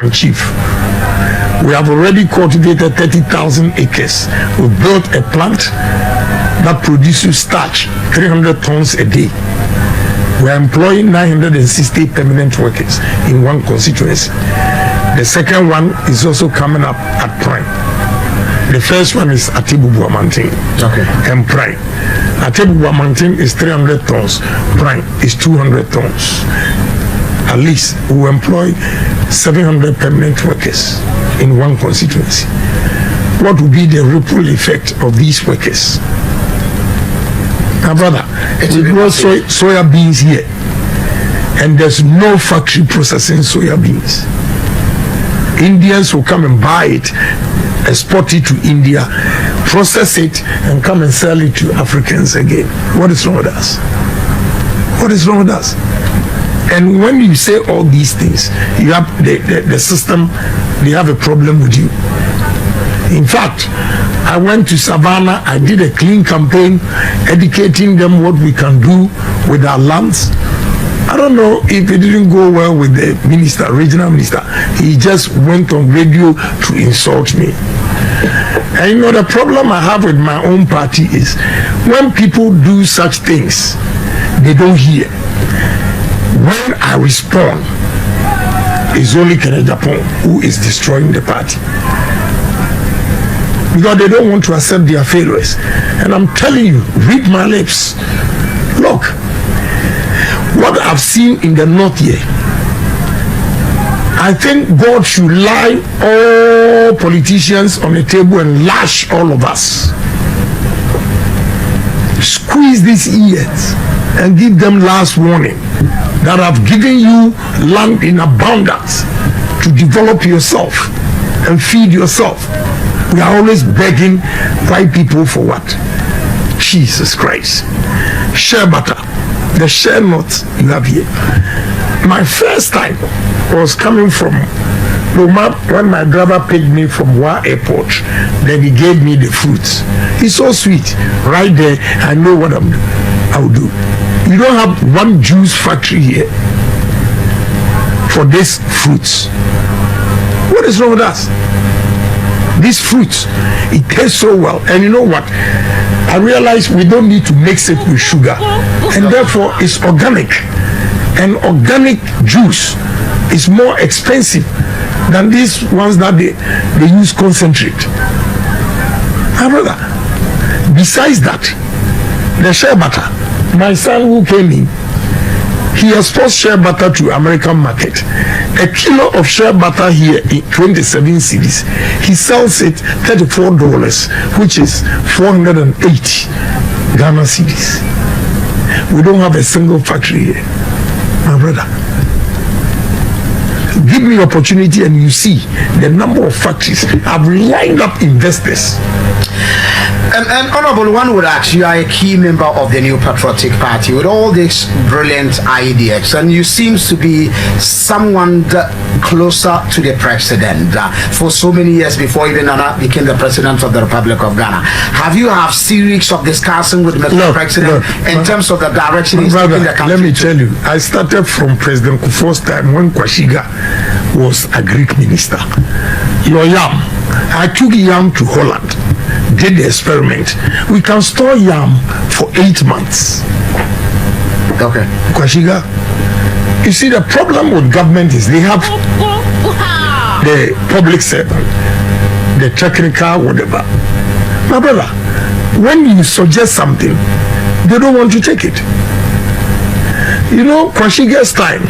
and chief. We have already cultivated 30,000 acres. We built a plant that produces starch, 300 tons a day. We are employing 960 permanent workers in one constituency. The second one is also coming up at Prime. The first one is Agyapong Mountain. Okay. And Prime. Agyapong Mountain is 300 tons. Prime is 200 tons. At least we will employ 700 permanent workers in one constituency. What will be the ripple effect of these workers? My brother, we grow soya beans here, and there's no factory processing soya beans. Indians will come and buy it, export it to India, process it, and come and sell it to Africans again. What is wrong with us? What is wrong with us? And when you say all these things, you have the system, they have a problem with you. In fact, I went to Savannah, I did a clean campaign, educating them what we can do with our lands. I don't know if it didn't go well with the minister, regional minister. He just went on radio to insult me. And you know, the problem I have with my own party is when people do such things, they don't hear. When I respond, it's only Agyapong who is destroying the party. Because they don't want to accept their failures. And I'm telling you, read my lips. Look, what I've seen in the north here, I think God should lie all politicians on the table and lash all of us. Squeeze these ears and give them last warning that I've given you land in abundance to develop yourself and feed yourself. We are always begging white people for what? Jesus Christ. Share butter. The share nuts you have here. My first time was coming from Roma when my driver picked me from Wa Airport. Then he gave me the fruits. It's so sweet. Right there, I know what I will do. You don't have one juice factory here for these fruits. What is wrong with us? These fruits, it tastes so well. And you know what? I realize we don't need to mix it with sugar. And therefore, it's organic. And organic juice is more expensive than these ones that they use concentrate. My brother, besides that, the shea butter, my son who came in, he exports shea butter to American market. A kilo of shea butter here in 27 cedis, he sells it $34, which is 480 Ghana cedis. We don't have a single factory here, my brother. Give me opportunity and you see the number of factories. I've lined up investors. And Honorable, one would ask, you are a key member of the New Patriotic Party with all these brilliant ideas, and you seems to be someone closer to the president for so many years before even Nana became the president of the Republic of Ghana. Have you had series of discussion with Mr. President in terms of the direction he's taking the country? Let me tell you, I started from President Kufuor's time when Kwashiga was a Greek minister. Your yam, I took yam to Holland, did the experiment. We can store yam for 8 months. Okay. Kwashiga, you see, the problem with government is they have the public servant, the technical, whatever. My brother, when you suggest something, they don't want to take it. You know, Kwashiga's time,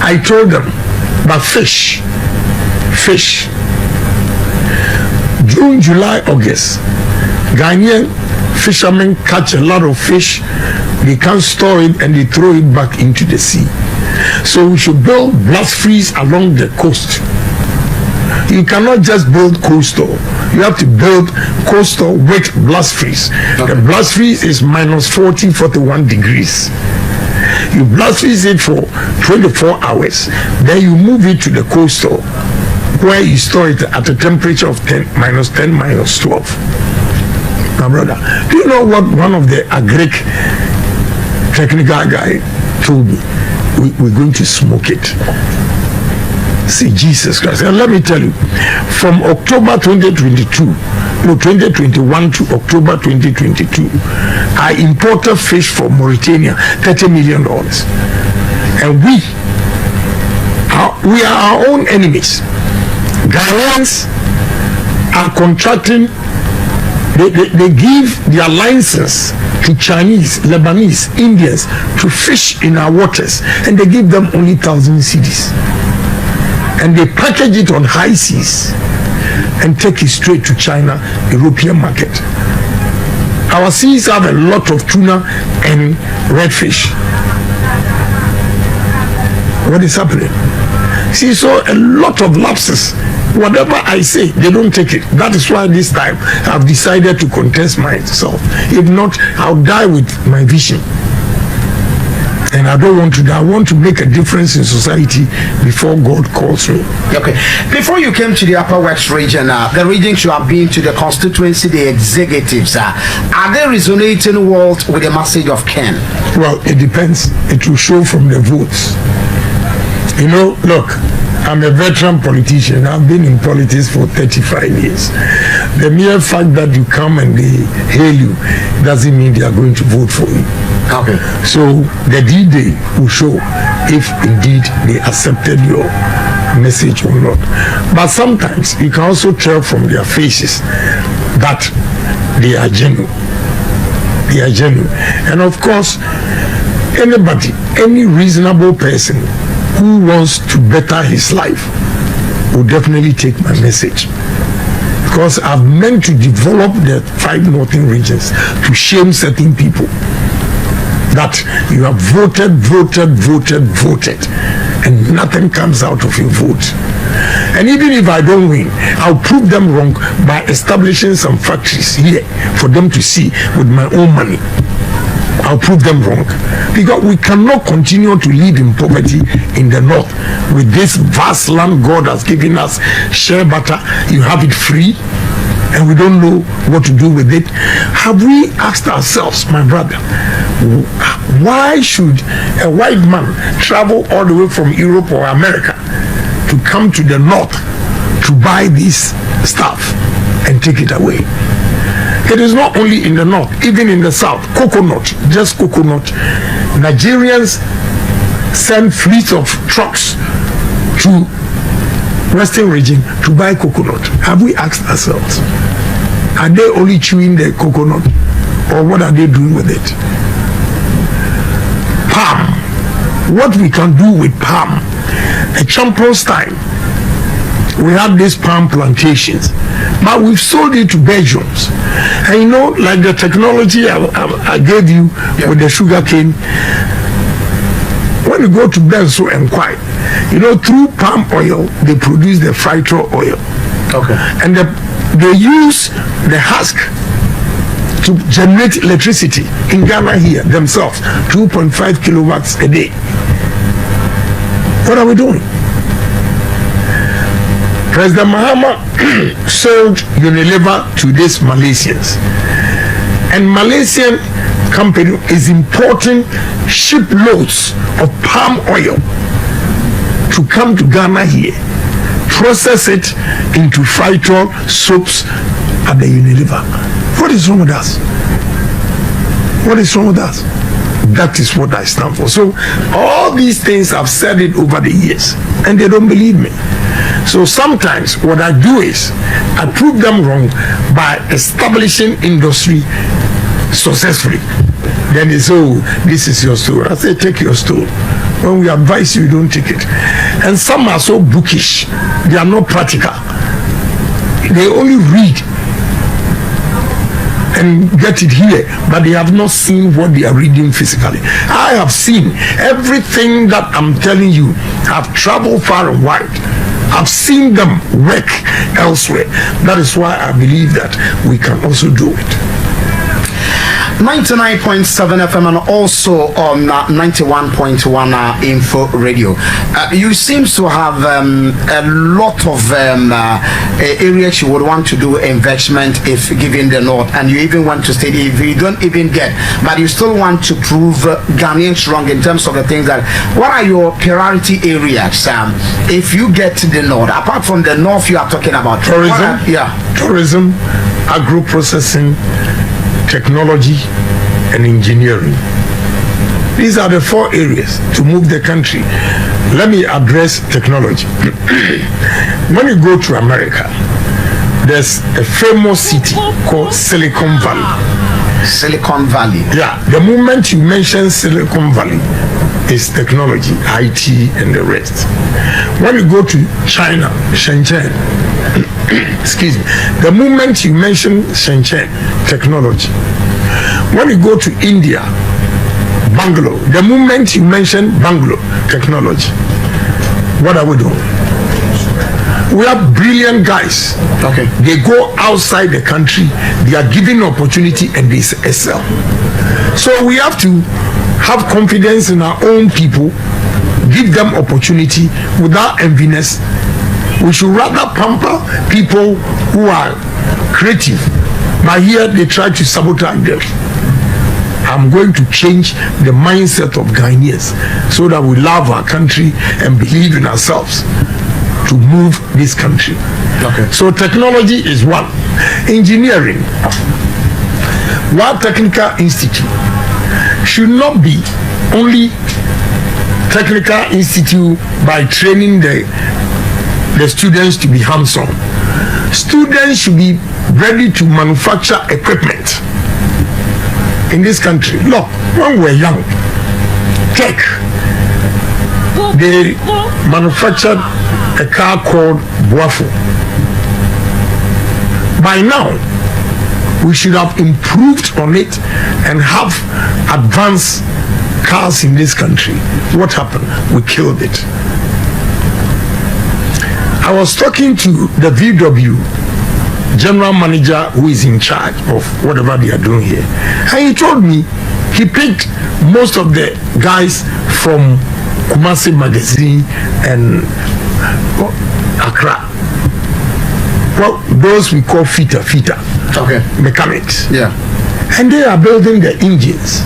I told them, but fish. June, July, August, Ghanaian fishermen catch a lot of fish, they can't store it and they throw it back into the sea. So we should build blast freeze along the coast. You cannot just build coastal. You have to build coastal with blast freeze. Okay. The blast freeze is minus 40, 41 degrees. You blast freeze it for 24 hours. Then you move it to the coastal, where you store it at a temperature of minus 10, minus 12. My brother, do you know what one of the agric technical guy told me? We're going to smoke it. See, Jesus Christ. And let me tell you, from October 2021 to October 2022, I imported fish from Mauritania, $30 million. And we are our own enemies. Ghanaians are contracting, they give their license to Chinese, Lebanese, Indians to fish in our waters, and they give them only 1,000 cedis. And they package it on high seas and take it straight to China, European market. Our seas have a lot of tuna and redfish. What is happening? See, so a lot of lapses. Whatever I say, they don't take it. That is why this time I've decided to contest myself. If not, I'll die with my vision. And I don't want to die. I want to make a difference in society before God calls me. Okay. Before you came to the Upper West region, the regions you have been to, the constituency, the executives, are they resonating well with the message of Ken? Well, it depends. It will show from the votes. You know, look, I'm a veteran politician. I've been in politics for 35 years. The mere fact that you come and they hail you doesn't mean they are going to vote for you. Okay. So the D-Day will show if indeed they accepted your message or not. But sometimes you can also tell from their faces that they are genuine. They are genuine. And of course, anybody, any reasonable person who wants to better his life will definitely take my message. Because I've meant to develop the 5 northern regions to shame certain people that you have voted, and nothing comes out of your vote. And even if I don't win, I'll prove them wrong by establishing some factories here for them to see with my own money. I'll prove them wrong, because we cannot continue to live in poverty in the north with this vast land God has given us. Share butter, you have it free, and we don't know what to do with it. Have we asked ourselves, my brother, why should a white man travel all the way from Europe or America to come to the north to buy this stuff and take it away? It is not only in the north, even in the south. Coconut, just coconut. Nigerians send fleets of trucks to western region to buy coconut. Have we asked ourselves, are they only chewing the coconut, or what are they doing with it? Palm. What we can do with palm. A Champions time, we have these palm plantations, but we've sold it to Belgians. And you know, like the technology I gave you with the sugar cane, when you go to Benzo and Kwai, you know, through palm oil, they produce the phyto oil. Okay. And they use the husk to generate electricity in Ghana here themselves, 2.5 kilowatts a day. What are we doing? President Mahama sold Unilever to these Malaysians, and Malaysian company is importing shiploads of palm oil to come to Ghana here, process it into phytol soaps at the Unilever. What is wrong with us? What is wrong with us? That is what I stand for. So all these things, I've said it over the years, and they don't believe me. So sometimes what I do is I prove them wrong by establishing industry successfully. Then they say, oh, this is your store. I say, take your store. When we advise you, you don't take it. And some are so bookish, they are not practical. They only read and get it here, but they have not seen what they are reading physically. I have seen everything that I'm telling you. I've traveled far and wide. I've seen them work elsewhere. That is why I believe that we can also do it. 99.7 FM and also on 91.1 Info Radio. You seem to have a lot of areas you would want to do investment if given the nod, and you even want to stay if you don't even get, but you still want to prove Ghanaians wrong in terms of the things that. What are your priority areas if you get the nod? Apart from the north, you are talking about tourism. Tourism, agro processing, technology, and engineering. These are the 4 areas to move the country. Let me address technology. When you go to America, there's a famous city called Silicon Valley. Silicon Valley. Yeah, the moment you mention Silicon Valley, is technology, IT, and the rest. When you go to China, Shenzhen, excuse me, the moment you mention Shenzhen, technology. When you go to India, Bangalore, the moment you mention Bangalore, technology. What are we doing? We have brilliant guys. Okay. They go outside the country, they are given opportunity and they excel. So we have to have confidence in our own people, give them opportunity without enviness. We should rather pamper people who are creative, but here they try to sabotage them. I'm going to change the mindset of Ghanaians so that we love our country and believe in ourselves to move this country. Okay. So technology is one. Engineering. World Technical Institute should not be only technical institute by training the students to be hands-on. Students should be ready to manufacture equipment in this country. Look, when we were young, tech, they manufactured a car called Buafo. By now, we should have improved on it and have advanced cars in this country. What happened? We killed it. I was talking to the VW general manager who is in charge of whatever they are doing here, and he told me he picked most of the guys from Kumasi Magazine and Accra. Well, those we call fitter, okay, mechanics. Yeah, and they are building the engines.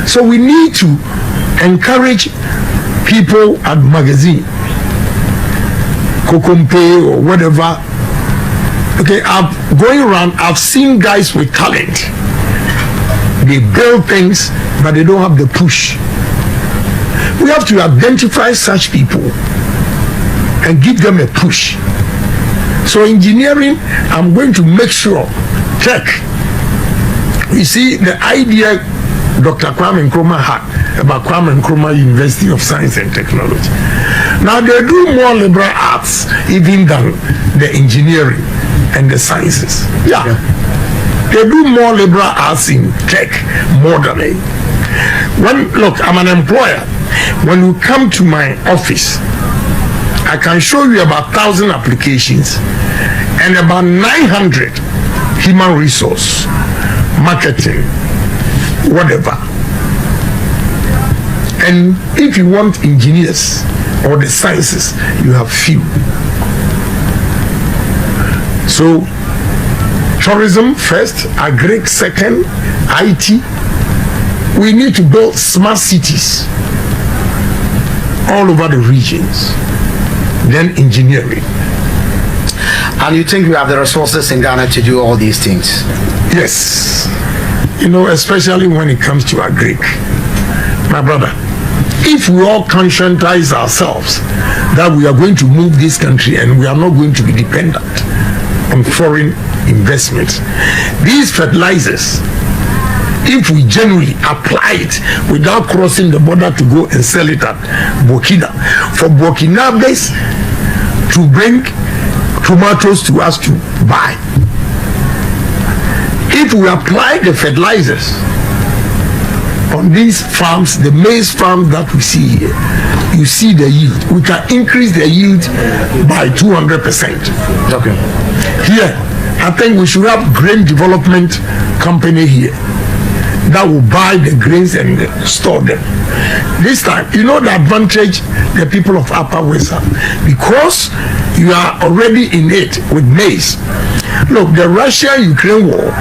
So we need to encourage people at magazine, Kokompe or whatever. Okay, I'm going around, I've seen guys with talent. They build things, but they don't have the push. We have to identify such people and give them a push. So engineering, I'm going to make sure. Tech, you see the idea Dr. Kwame Nkrumah had about Kwame Nkrumah University of Science and Technology. Now they do more liberal arts even than the engineering and the sciences. Yeah. They do more liberal arts in tech more than it. Look, I'm an employer. When you come to my office, I can show you about 1,000 applications and about 900 human resource, marketing, whatever. And if you want engineers or the sciences, you have few. So tourism first, agri second, IT. We need to build smart cities all over the regions. Then engineering. And you think we have the resources in Ghana to do all these things? Yes. You know, especially when it comes to agri. My brother, if we all conscientize ourselves that we are going to move this country and we are not going to be dependent on foreign investments, these fertilizers, if we genuinely apply it without crossing the border to go and sell it at Burkina, for Burkinabes to bring tomatoes to us to buy. If we apply the fertilizers on these farms, the maize farm that we see here, you see the yield. We can increase the yield by 200%. Okay. Here, I think we should have grain development company here that will buy the grains and store them. This time, you know the advantage the people of Upper West have, because you are already in it with maize. Look, the Russia-Ukraine war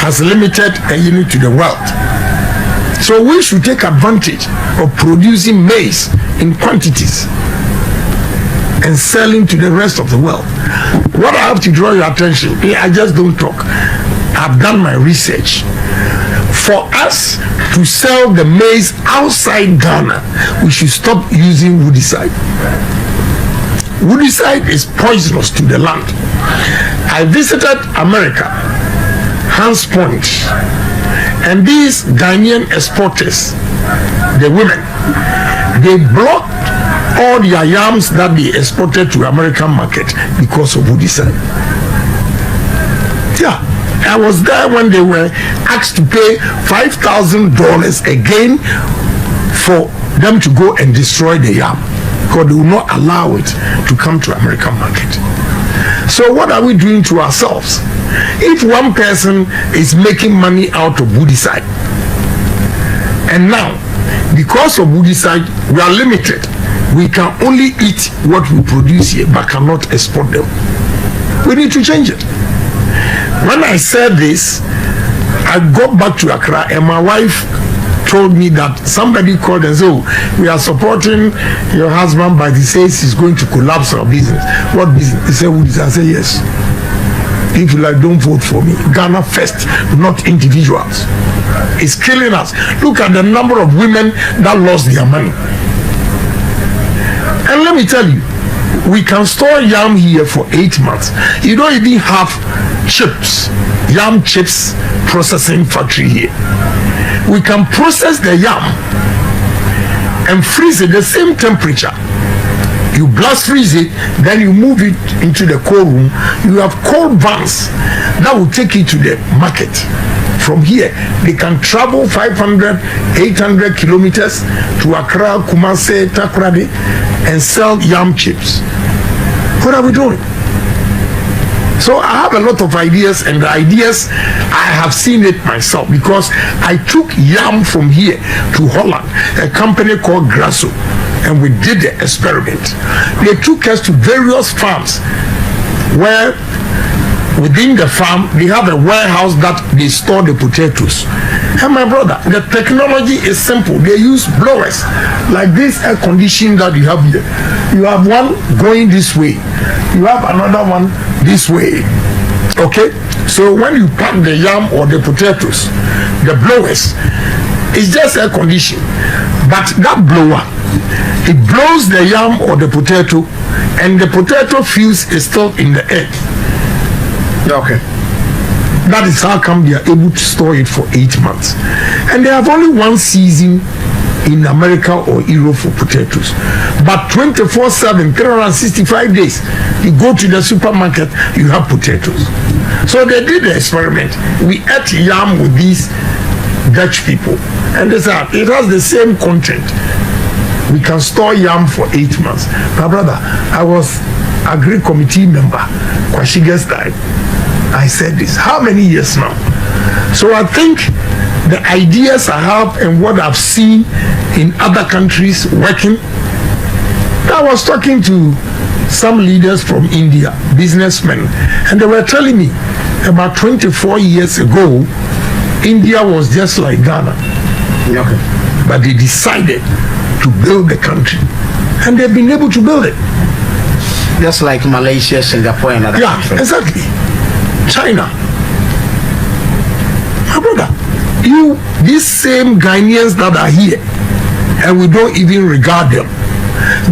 has limited a unit to the world. So we should take advantage of producing maize in quantities and selling to the rest of the world. What I have to draw your attention, I just don't talk. I've done my research. For us to sell the maize outside Ghana, we should stop using woodicide. Woodicide is poisonous to the land. I visited America, Hans Point, and these Ghanaian exporters, the women, they blocked all their yams that they exported to American market because of woodicide. Yeah, I was there when they were asked to pay $5,000 again for them to go and destroy the yam, because they will not allow it to come to American market. So what are we doing to ourselves? If one person is making money out of woodicide, and now because of woodicide we are limited, we can only eat what we produce here but cannot export them. We need to change it. When I said this, I got back to Accra and my wife told me that somebody called and said, oh, we are supporting your husband, but he says he's going to collapse our business. What business? He said, woodicide. I said, yes. If you like, don't vote for me. Ghana first, not individuals. It's killing us. Look at the number of women that lost their money. And let me tell you, we can store yam here for 8 months. You don't even have chips, yam chips processing factory here. We can process the yam and freeze it the same temperature. You blast freeze it, then you move it into the cold room. You have cold vans that will take it to the market. From here, they can travel 500, 800 kilometers to Accra, Kumasi, Takoradi, and sell yam chips. What are we doing? So I have a lot of ideas, and the ideas, I have seen it myself, because I took yam from here to Holland, a company called Grasso, and we did the experiment. They took us to various farms where within the farm they have a warehouse that they store the potatoes. And my brother, the technology is simple. They use blowers like this air conditioning that you have here. You have one going this way, you have another one this way. Okay, so when you pack the yam or the potatoes, the blowers, it's just air conditioning, but that blower, it blows the yam or the potato, and the potato fuse is still in the earth. Okay. That is how come they are able to store it for 8 months. And they have only one season in America or Europe for potatoes. But 24/7, 365 days, you go to the supermarket, you have potatoes. So they did the experiment. We ate yam with these Dutch people. And they said, it has the same content. We can store yam for 8 months. My brother, I was a great committee member. Kwashiga's time. I said this. How many years now? So I think the ideas I have and what I've seen in other countries working. I was talking to some leaders from India, businessmen, and they were telling me about 24 years ago, India was just like Ghana. Okay. But they decided to build the country, and they've been able to build it. Just like Malaysia, Singapore, and other countries. Yeah, exactly. China. My brother, these same Ghanaians that are here, and we don't even regard them,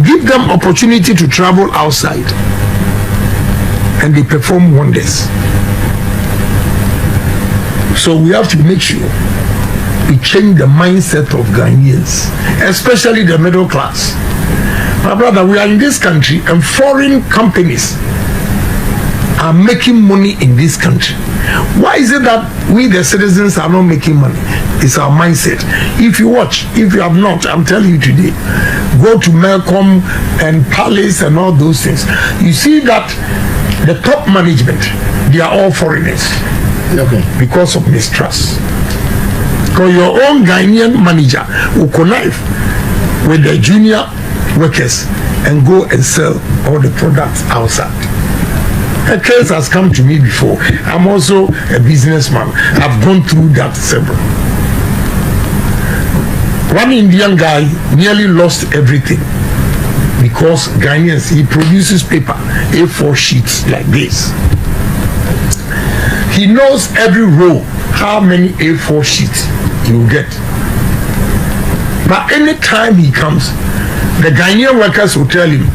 give them opportunity to travel outside, and they perform wonders. So we have to make sure we change the mindset of Ghanaians, especially the middle class. My brother, we are in this country, and foreign companies are making money in this country. Why is it that we the citizens are not making money? It's our mindset. If you watch, if you have not, I'm telling you today, go to Melcom and Palace and all those things. You see that The top management, they are all foreigners. Okay. Because of mistrust. Because your own Ghanaian manager will connive with the junior workers and go and sell all the products outside. A case has come to me before. I'm also a businessman. I've gone through that several. One Indian guy nearly lost everything because Ghanaians, he produces paper, A4 sheets like this. He knows every row, how many A4 sheets he will get. But anytime he comes, the Ghanaian workers will tell him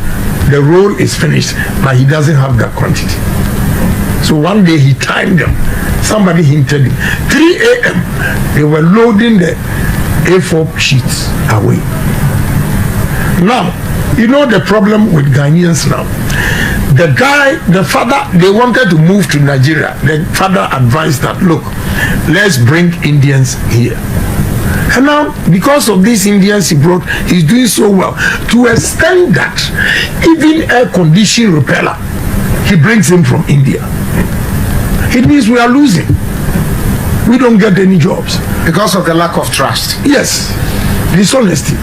the roll is finished, but he doesn't have that quantity. So one day he timed them. Somebody hinted him. 3 a.m. they were loading the A4 sheets away. Now, you know the problem with Ghanaians now. The guy, the father, they wanted to move to Nigeria. The father advised that, look, let's bring Indians here. And now, because of these Indians he brought, he's doing so well. To extend that, even air conditioning repeller, he brings him from India. It means we are losing. We don't get any jobs. Because of the lack of trust. Yes, dishonesty.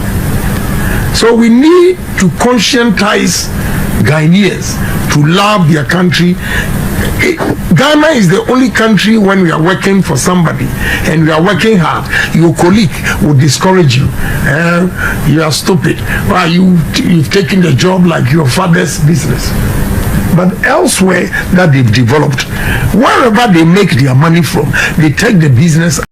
So we need to conscientize Ghanaians to love their country. Ghana is the only country when we are working for somebody and we are working hard, your colleague will discourage you. You are stupid. Why you've taken the job like your father's business. But elsewhere that they've developed, wherever they make their money from, they take the business